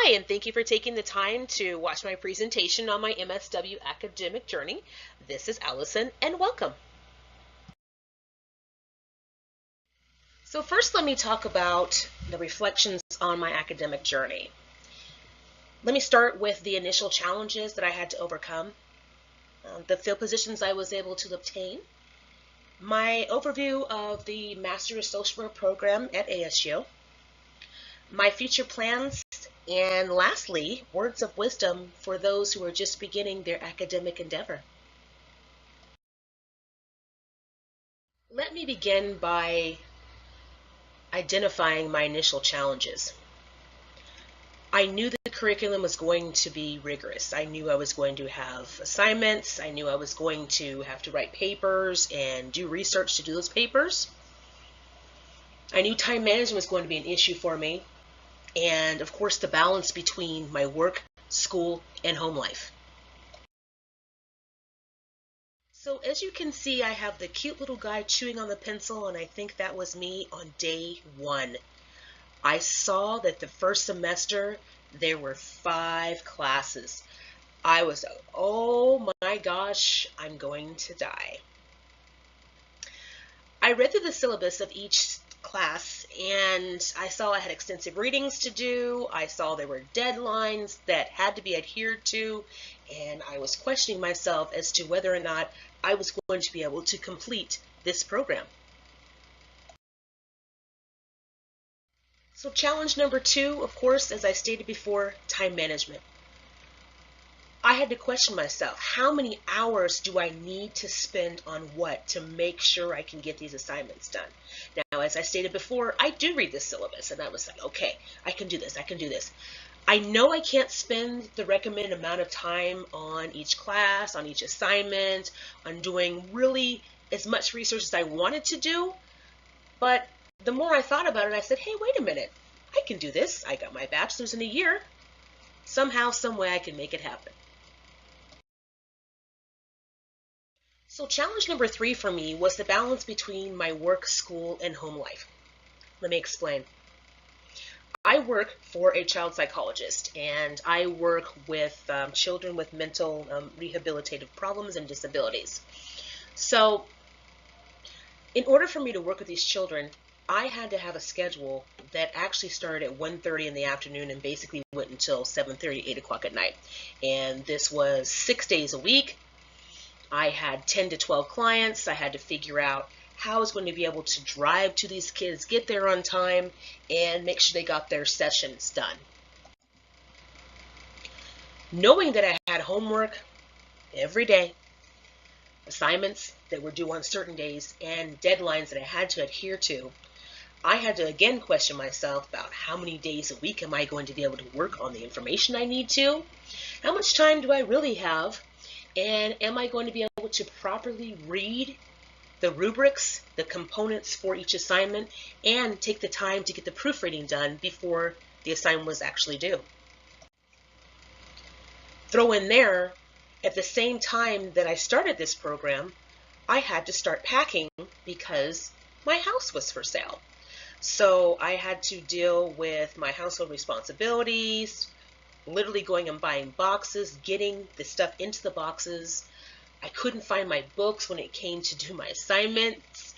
Hi, and thank you for taking the time to watch my presentation on my MSW Academic Journey. This is Allison, and welcome. So first, let me talk about the reflections on my academic journey. Let me start with the initial challenges that I had to overcome, the field positions I was able to obtain, my overview of the Master of Social Work program at ASU, my future plans, and lastly, words of wisdom for those who are just beginning their academic endeavor. Let me begin by identifying my initial challenges. I knew that the curriculum was going to be rigorous. I knew I was going to have assignments. I knew I was going to have to write papers and do research to do those papers. I knew time management was going to be an issue for me. And of course, the balance between my work, school, and home life. So as you can see, I have the cute little guy chewing on the pencil, and I think that was me on day one. I saw that the first semester there were 5 classes. I was, oh my gosh, I'm going to die. I read through the syllabus of each class, and I saw I had extensive readings to do. I saw there were deadlines that had to be adhered to, and I was questioning myself as to whether or not I was going to be able to complete this program. So challenge number 2, of course, as I stated before, time management. I had to question myself, how many hours do I need to spend on what to make sure I can get these assignments done? Now, as I stated before, I do read the syllabus, and I was like, okay, I can do this, I can do this. I know I can't spend the recommended amount of time on each class, on each assignment, on doing really as much research as I wanted to do, but the more I thought about it, I said, hey, wait a minute, I can do this. I got my bachelor's in a year. Somehow, some way I can make it happen. So challenge number 3 for me was the balance between my work, school, and home life. Let me explain. I work for a child psychologist, and I work with children with mental rehabilitative problems and disabilities. So in order for me to work with these children, I had to have a schedule that actually started at 1:30 in the afternoon and basically went until 7:30, 8 o'clock at night. And this was 6 days a week. I had 10 to 12 clients. I had to figure out how I was going to be able to drive to these kids, get there on time, and make sure they got their sessions done. Knowing that I had homework every day, assignments that were due on certain days, and deadlines that I had to adhere to, I had to again question myself about how many days a week am I going to be able to work on the information I need to? How much time do I really have? And am I going to be able to properly read the rubrics, the components for each assignment, and take the time to get the proofreading done before the assignment was actually due? Throw in there, at the same time that I started this program, I had to start packing because my house was for sale. So I had to deal with my household responsibilities, literally going and buying boxes, getting the stuff into the boxes. I couldn't find my books when it came to do my assignments.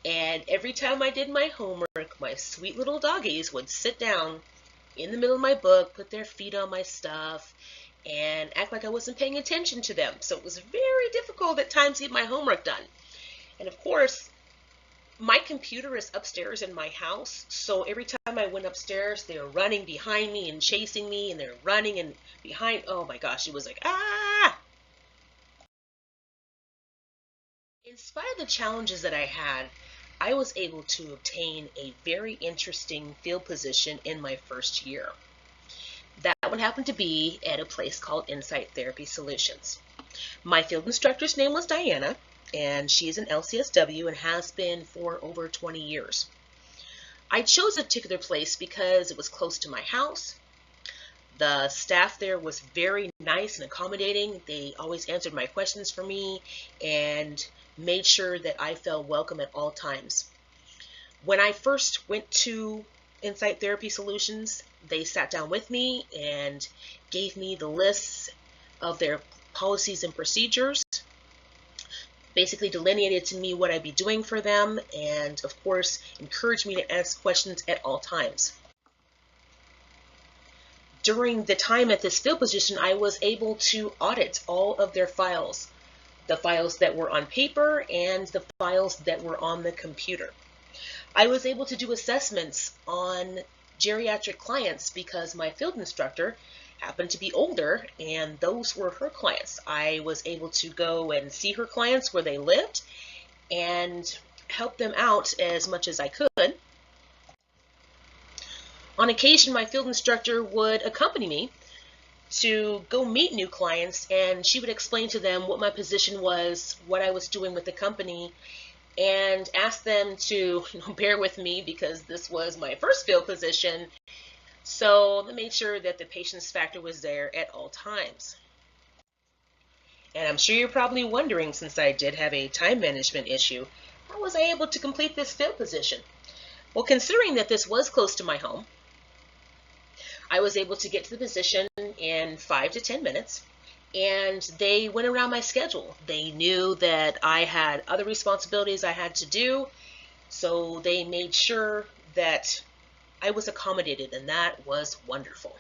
And every time I did my homework, my sweet little doggies would sit down in the middle of my book, put their feet on my stuff, and act like I wasn't paying attention to them. So it was very difficult at times to get my homework done. And of course, my computer is upstairs in my house, so every time I went upstairs, they were running behind me and chasing me, and they're running and behind. Oh my gosh, it was like, ah! In spite of the challenges that I had, I was able to obtain a very interesting field position in my first year. That one happened to be at a place called Insight Therapy Solutions. My field instructor's name was Diana, and she is an LCSW and has been for over 20 years. I chose a particular place because it was close to my house. The staff there was very nice and accommodating. They always answered my questions for me and made sure that I felt welcome at all times. When I first went to Insight Therapy Solutions, they sat down with me and gave me the lists of their policies and procedures, basically delineated to me what I'd be doing for them, and of course encouraged me to ask questions at all times. During the time at this field position, I was able to audit all of their files, the files that were on paper and the files that were on the computer. I was able to do assessments on geriatric clients because my field instructor happened to be older and those were her clients. I was able to go and see her clients where they lived and help them out as much as I could. On occasion, my field instructor would accompany me to go meet new clients, and she would explain to them what my position was, what I was doing with the company, and ask them to bear with me because this was my first field position. So I made sure that the patience factor was there at all times. And I'm sure you're probably wondering, since I did have a time management issue, how was I able to complete this field position? Well, considering that this was close to my home, I was able to get to the position in 5 to 10 minutes, and they went around my schedule. They knew that I had other responsibilities I had to do, so they made sure that I was accommodated, and that was wonderful.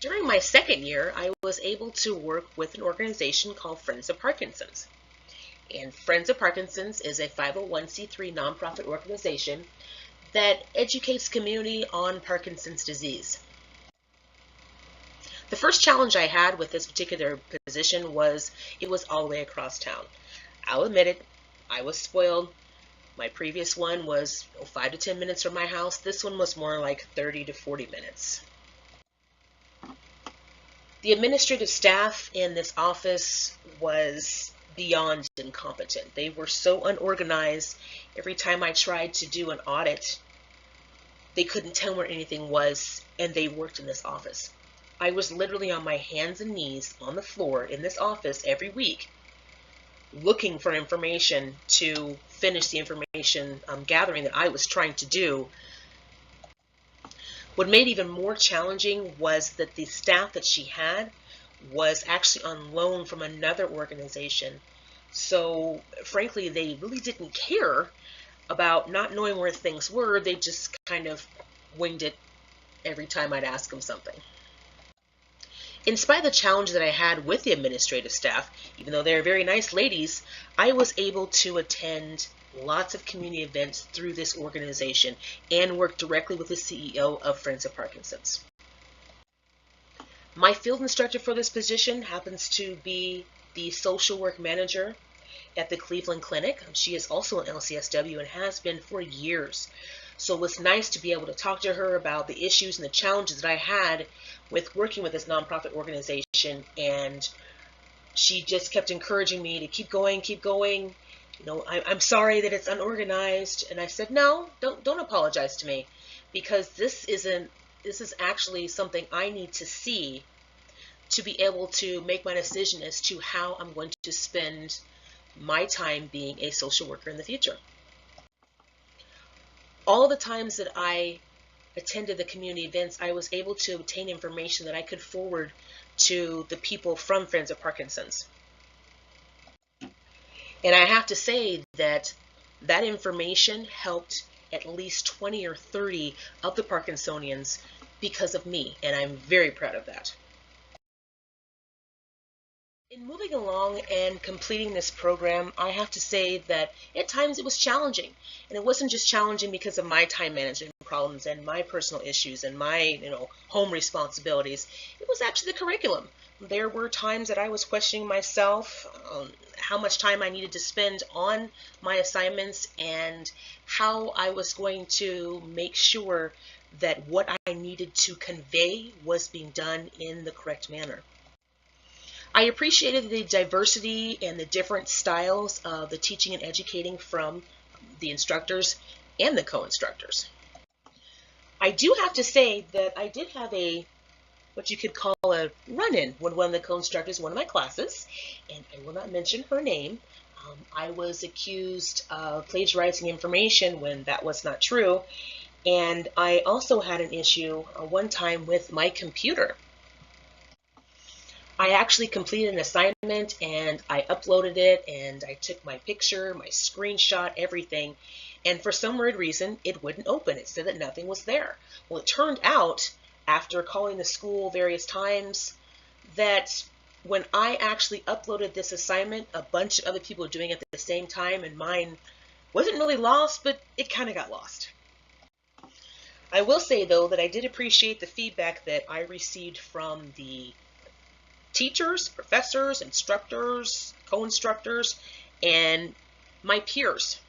During my second year, I was able to work with an organization called Friends of Parkinson's. And Friends of Parkinson's is a 501c3 nonprofit organization that educates community on Parkinson's disease. The first challenge I had with this particular position was it was all the way across town. I'll admit it, I was spoiled. My previous one was 5 to 10 minutes from my house. This one was more like 30 to 40 minutes. The administrative staff in this office was beyond incompetent. They were so unorganized. Every time I tried to do an audit, they couldn't tell where anything was, and they worked in this office. I was literally on my hands and knees on the floor in this office every week looking for information to finish the information gathering that I was trying to do. What made it even more challenging was that the staff that she had was actually on loan from another organization. So frankly, they really didn't care about not knowing where things were. They just kind of winged it every time I'd ask them something. In spite of the challenge that I had with the administrative staff, even though they're very nice ladies, I was able to attend lots of community events through this organization and work directly with the CEO of Friends of Parkinson's. My field instructor for this position happens to be the social work manager at the Cleveland Clinic. She is also an LCSW and has been for years. So it was nice to be able to talk to her about the issues and the challenges that I had with working with this nonprofit organization, and she just kept encouraging me to keep going, keep going. You know, I'm sorry that it's unorganized. And I said, no, don't apologize to me, because this is actually something I need to see to be able to make my decision as to how I'm going to spend my time being a social worker in the future. All the times that I attended the community events, I was able to obtain information that I could forward to the people from Friends of Parkinson's. And I have to say that that information helped at least 20 or 30 of the Parkinsonians because of me, and I'm very proud of that. In moving along and completing this program, I have to say that at times it was challenging. And it wasn't just challenging because of my time management problems and my personal issues and my home responsibilities. It was actually the curriculum. There were times that I was questioning myself, how much time I needed to spend on my assignments and how I was going to make sure that what I needed to convey was being done in the correct manner. I appreciated the diversity and the different styles of the teaching and educating from the instructors and the co-instructors. I do have to say that I did have what you could call a run-in with one of the co-instructors in one of my classes, and I will not mention her name. I was accused of plagiarizing information when that was not true. And I also had an issue one time with my computer. I actually completed an assignment and I uploaded it and I took my picture, my screenshot, everything. And for some weird reason, it wouldn't open. It said that nothing was there. Well, it turned out, after calling the school various times, that when I actually uploaded this assignment, a bunch of other people were doing it at the same time, and mine wasn't really lost, but it kind of got lost. I will say, though, that I did appreciate the feedback that I received from the teachers, professors, instructors, co-instructors, and my peers.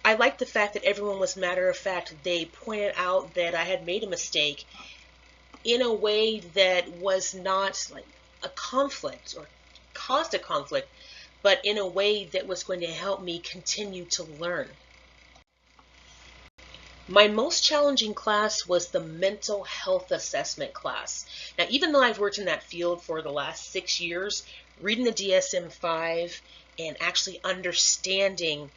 I liked the fact that everyone was matter of fact. They pointed out that I had made a mistake in a way that was not like a conflict or caused a conflict, but in a way that was going to help me continue to learn. My most challenging class was the mental health assessment class. Now, even though I've worked in that field for the last 6 years, reading the DSM-5 and actually understanding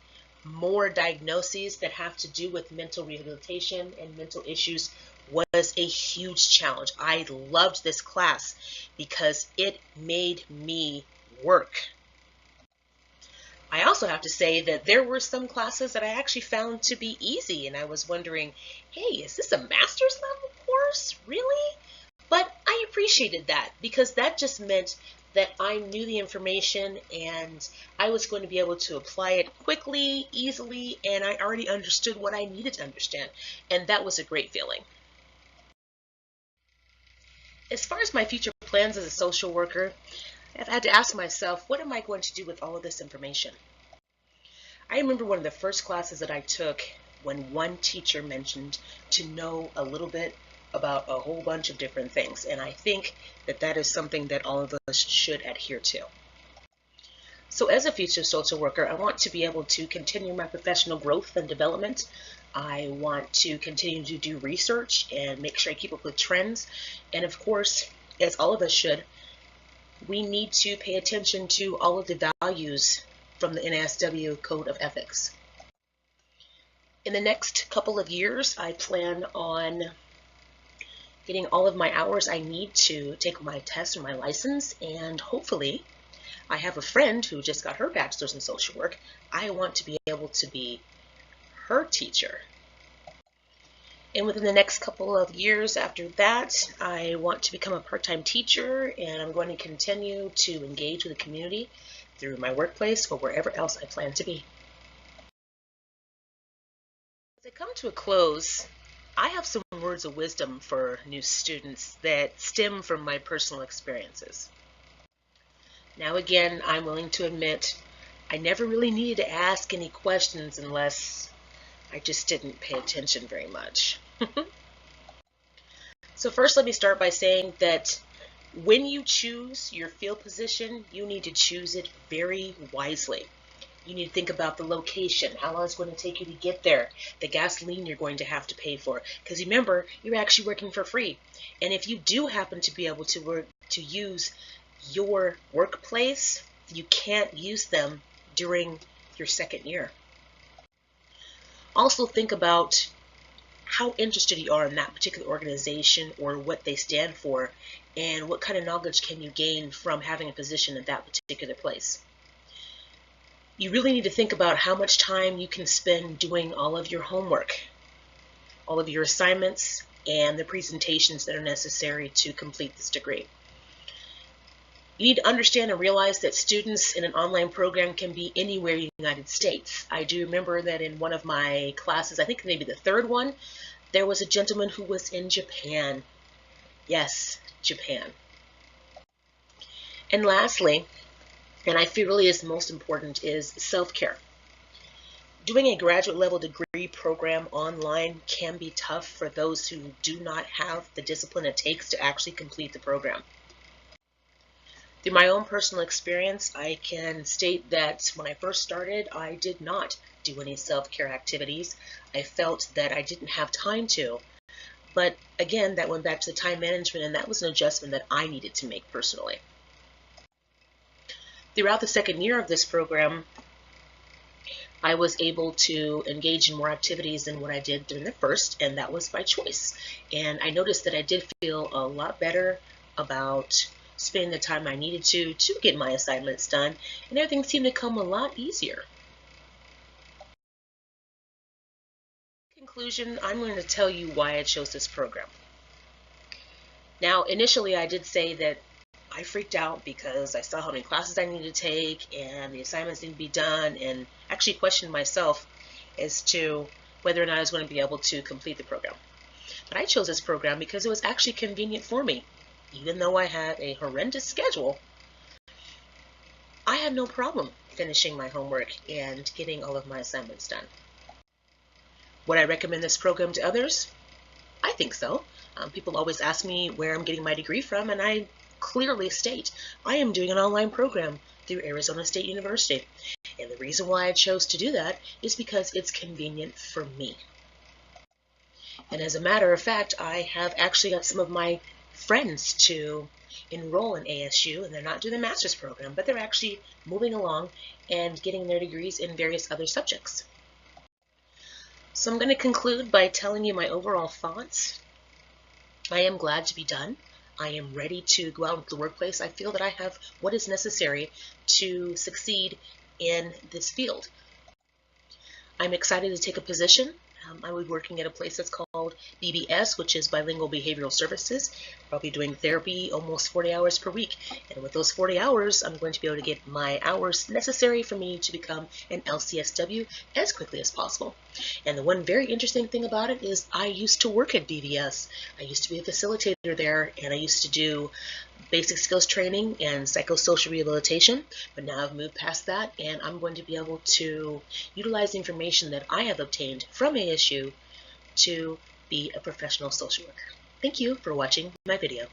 more diagnoses that have to do with mental rehabilitation and mental issues was a huge challenge. I loved this class because it made me work. I also have to say that there were some classes that I actually found to be easy, and I was wondering, hey, is this a master's level course? Really? But I appreciated that because that just meant that I knew the information and I was going to be able to apply it quickly, easily, and I already understood what I needed to understand, and that was a great feeling. As far as my future plans as a social worker, I've had to ask myself, what am I going to do with all of this information? I remember one of the first classes that I took when one teacher mentioned to know a little bit about a whole bunch of different things, and I think that that is something that all of us should adhere to. So as a future social worker, I want to be able to continue my professional growth and development. I want to continue to do research and make sure I keep up with trends. And of course, as all of us should, we need to pay attention to all of the values from the MSW Code of Ethics. In the next couple of years, I plan on getting all of my hours I need to take my test and my license, and hopefully I have a friend who just got her bachelor's in social work. I want to be able to be her teacher. And within the next couple of years after that, I want to become a part-time teacher, and I'm going to continue to engage with the community through my workplace or wherever else I plan to be. As I come to a close, I have some words of wisdom for new students that stem from my personal experiences. Now again, I'm willing to admit I never really needed to ask any questions unless I just didn't pay attention very much. So first, let me start by saying that when you choose your field position, you need to choose it very wisely. You need to think about the location, how long it's going to take you to get there, the gasoline you're going to have to pay for. Because remember, you're actually working for free. And if you do happen to be able to use your workplace, you can't use them during your second year. Also think about how interested you are in that particular organization or what they stand for, and what kind of knowledge can you gain from having a position at that particular place. You really need to think about how much time you can spend doing all of your homework, all of your assignments, and the presentations that are necessary to complete this degree. You need to understand and realize that students in an online program can be anywhere in the United States. I do remember that in one of my classes, I think maybe the third one, there was a gentleman who was in Japan. Yes, Japan. And lastly, and I feel really is most important, is self-care. Doing a graduate level degree program online can be tough for those who do not have the discipline it takes to actually complete the program. Through my own personal experience, I can state that when I first started, I did not do any self-care activities. I felt that I didn't have time to. But again, that went back to the time management, and that was an adjustment that I needed to make personally. Throughout the second year of this program, I was able to engage in more activities than what I did during the first, and that was by choice. And I noticed that I did feel a lot better about spending the time I needed to get my assignments done, and everything seemed to come a lot easier. In conclusion, I'm going to tell you why I chose this program. Now, initially I did say that I freaked out because I saw how many classes I needed to take and the assignments needed to be done, and actually questioned myself as to whether or not I was going to be able to complete the program. But I chose this program because it was actually convenient for me. Even though I had a horrendous schedule, I had no problem finishing my homework and getting all of my assignments done. Would I recommend this program to others? I think so. People always ask me where I'm getting my degree from, and I clearly state I am doing an online program through Arizona State University. And the reason why I chose to do that is because it's convenient for me. And as a matter of fact, I have actually got some of my friends to enroll in ASU, and they're not doing the master's program, but they're actually moving along and getting their degrees in various other subjects. So I'm going to conclude by telling you my overall thoughts. I am glad to be done. I am ready to go out into the workplace. I feel that I have what is necessary to succeed in this field. I'm excited to take a position. I will be working at a place that's called BBS, which is Bilingual Behavioral Services. I'll be doing therapy almost 40 hours per week. And with those 40 hours, I'm going to be able to get my hours necessary for me to become an LCSW as quickly as possible. And the one very interesting thing about it is I used to work at BBS. I used to be a facilitator there, and I used to do basic skills training and psychosocial rehabilitation, but now I've moved past that, and I'm going to be able to utilize the information that I have obtained from ASU to be a professional social worker. Thank you for watching my video.